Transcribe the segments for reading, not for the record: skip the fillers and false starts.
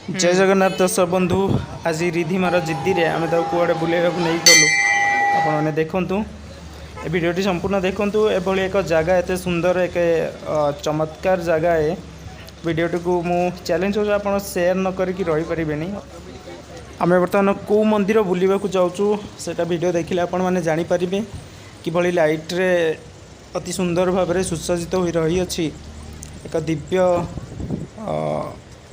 जय जगन्नाथ दर्शक बंधु। आज रिधिमार जिद्दी रे आम कुआड़े बुलेगा नहीं गलु। आपने देखु ए भिडियोटी संपूर्ण देखु। एभली एक जगह एत सुंदर एक चमत्कार जगह है। भिडियोटी को मु चैलेंज हो आप सेयार न करके रही पारे। आम बर्तमान कौ मंदिर बुलवाक जाऊँ से भिडियो देखिले आपण मैंने जानीपारे किभली लाइट रे अति सुंदर भाव सुसज्जित हो रही अछि। एक दिव्य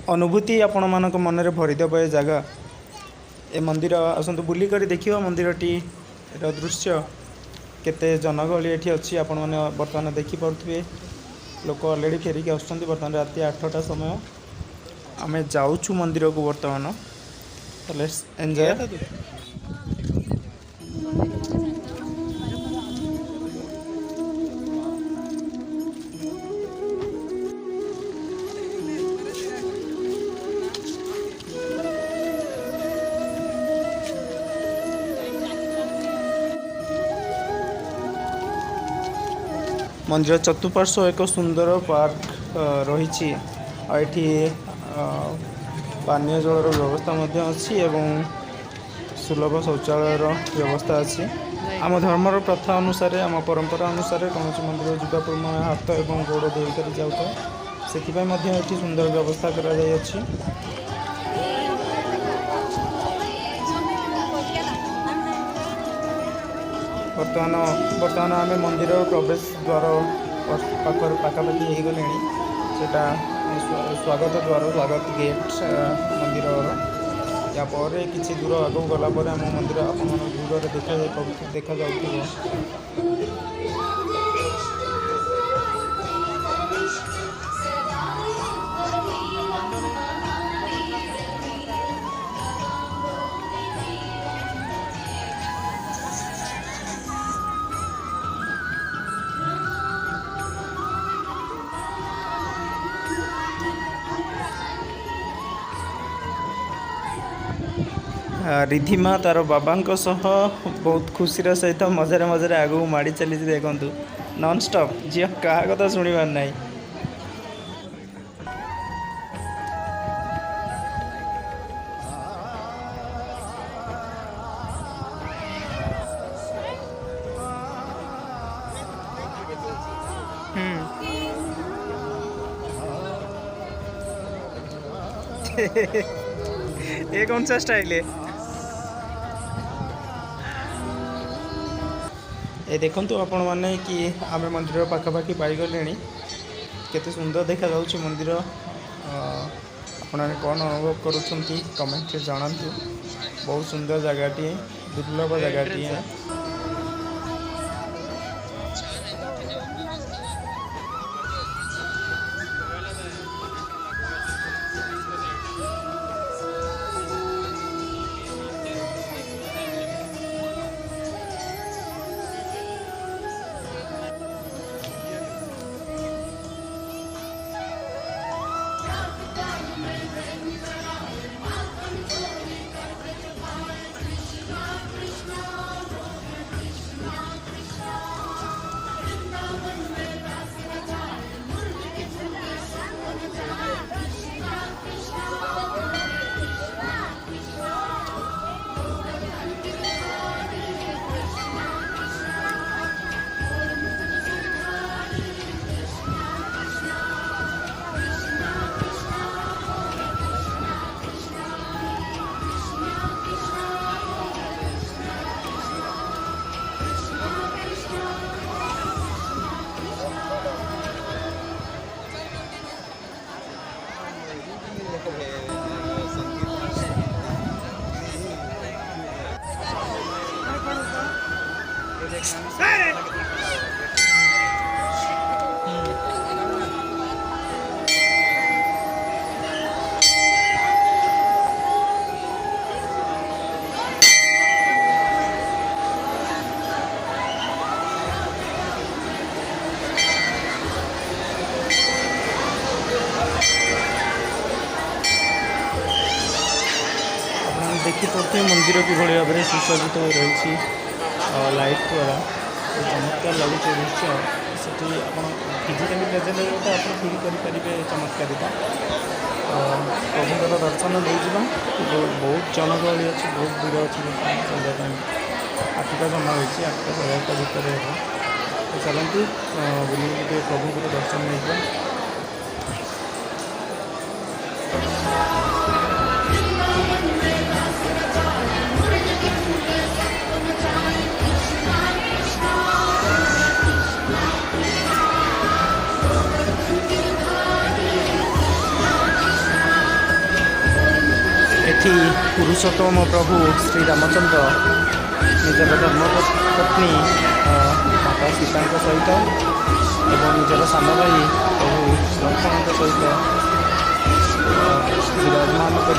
अनुभूति आपण मानक मन में भरीदेव ए जगह ए मंदिर आसतु बुलिक देखिए मंदिरटी दृश्य केते जनगहली एठी अच्छी आपण मैंने बर्तमान देखिपे। लोक अलरेडी फेरिक आसुँच। बर्तमान राति 8टा समय आम जाऊँ मंदिर को। बर्तमान लेट्स एंजॉय। मंदिर चतुर्पार्श्व एक सुंदर पार्क रही। पानीय जलर व्यवस्था अच्छी एवं सुलभ शौचालय व्यवस्था अच्छी। आम धर्मर प्रथा अनुसार आम परंपरा अनुसार कौन मंदिर जावा पूर्व हाथ एवं गोड़ धोईकर जाऊँ से सुंदर व्यवस्था कर। बर्तमान आम मंदिर प्रवेश द्वार पाखापाखि हो गले। स्वागत द्वार स्वागत गेट मंदिर यापर किसी दूर आग गलापर आम मंदिर आप दूर देखा जाऊ। रिधिमा तार बाबा बहुत खुशी सहित मजार मजार आगू माड़ी चली। देखु नॉन स्टॉप झील क्या कथा शुणवार ना। ये कौन सा स्टाइल है? ये देखु आपण मैंने कि आम मंदिर पाखापाखि पाईगले केते सुंदर देखा जाउछि मंदिर। आपने कौन अनुभव करुछंती कमेंट जनातु। बहुत सुंदर जगहटी, दुर्लभ जगहटी है। देखिपे मंदिर किभली भाव में सुसज्जित हो रही लाइट द्वारा चमत्कार लगुच दृश्य। सेठी फिजिकाली प्रेजेंट होता आप फिल करेंगे चमत्कारिता। प्रभुଙ୍କର दर्शन देजा बहुत जनगहली अच्छी बहुत भीड़ अच्छी सन्ध्या 8टा समय होती 8टा 11टा भितर है तो चलती बुले प्रभु को दर्शन नहीं एठी पुरुषोत्तम प्रभु श्री रामचंद्र निजर धर्मपत्नी माता सीता सहित एवं निजर सान भाई प्रभु लक्ष्मण सहित विराजमान कर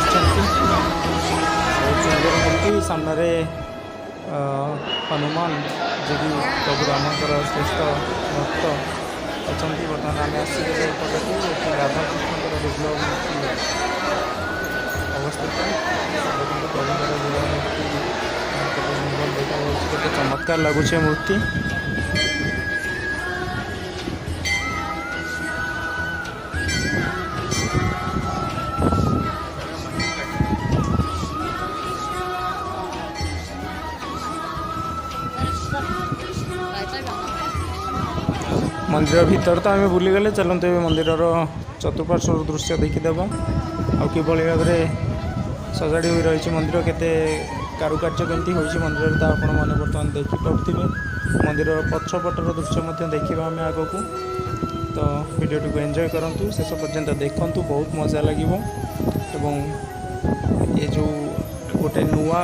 सुंदर मूर्ति सामने हनुमान जी प्रभु रामकर श्रेष्ठ भक्त अच्छा बर्तमान आम आसपटे राधा कृष्ण विग्रह मूर्ति अवस्थित केते चमत्कार लगुच मूर्ति मंदिर भीतर तो आम बुलीगले चलते मंदिर चतुर्पार्श्वर दृश्य देखीदेव आउ कि भाव में सजाड़ी हुई रही मंदिर केते कारुकार्य केमती होइछि मंदिर तो आपण मैंने बर्तमान देखिपे मंदिर पछपटर दृश्य देखा आम आग को तो वीडियो को एंजॉय करूँ शेष पर्यंत देखूँ बहुत मजा लगे एवं ये जो गोटे नुआ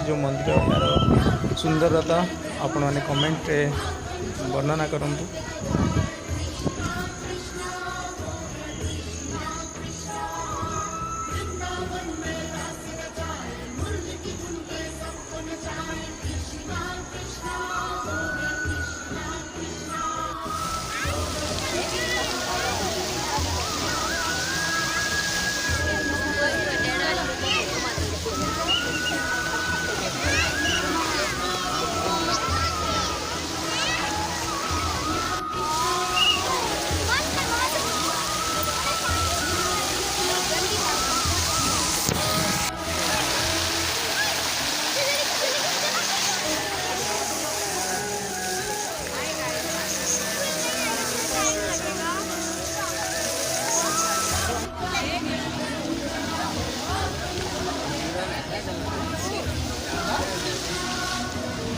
जो मंदिर यार सुंदरता आपण मैंने कमेंट वर्णना करूँ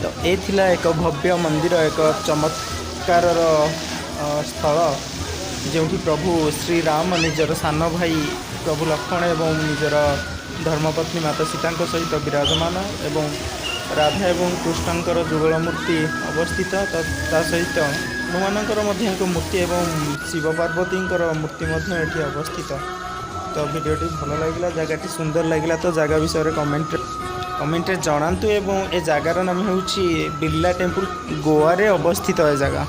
तो ये थिला एक भव्य मंदिर एक चमत्कार स्थल जो प्रभु श्री राम निजर सान भाई प्रभु लक्ष्मण एवं निजर धर्मपत्नी माता सीता सहित विराजमान एवं राधा एवं कृष्णकर जुगल मूर्ति अवस्थित ता सहित हनुमानकर एक मूर्ति एवं शिव पार्वती मूर्ति ये अवस्थित। तो वीडियोटी भल लगे जगह सुंदर लगे तो जगह विषय कमेंट जनातु एवं ए जगार नाम हूँ बिरला टेम्पल गोवा रे अवस्थित है जगह।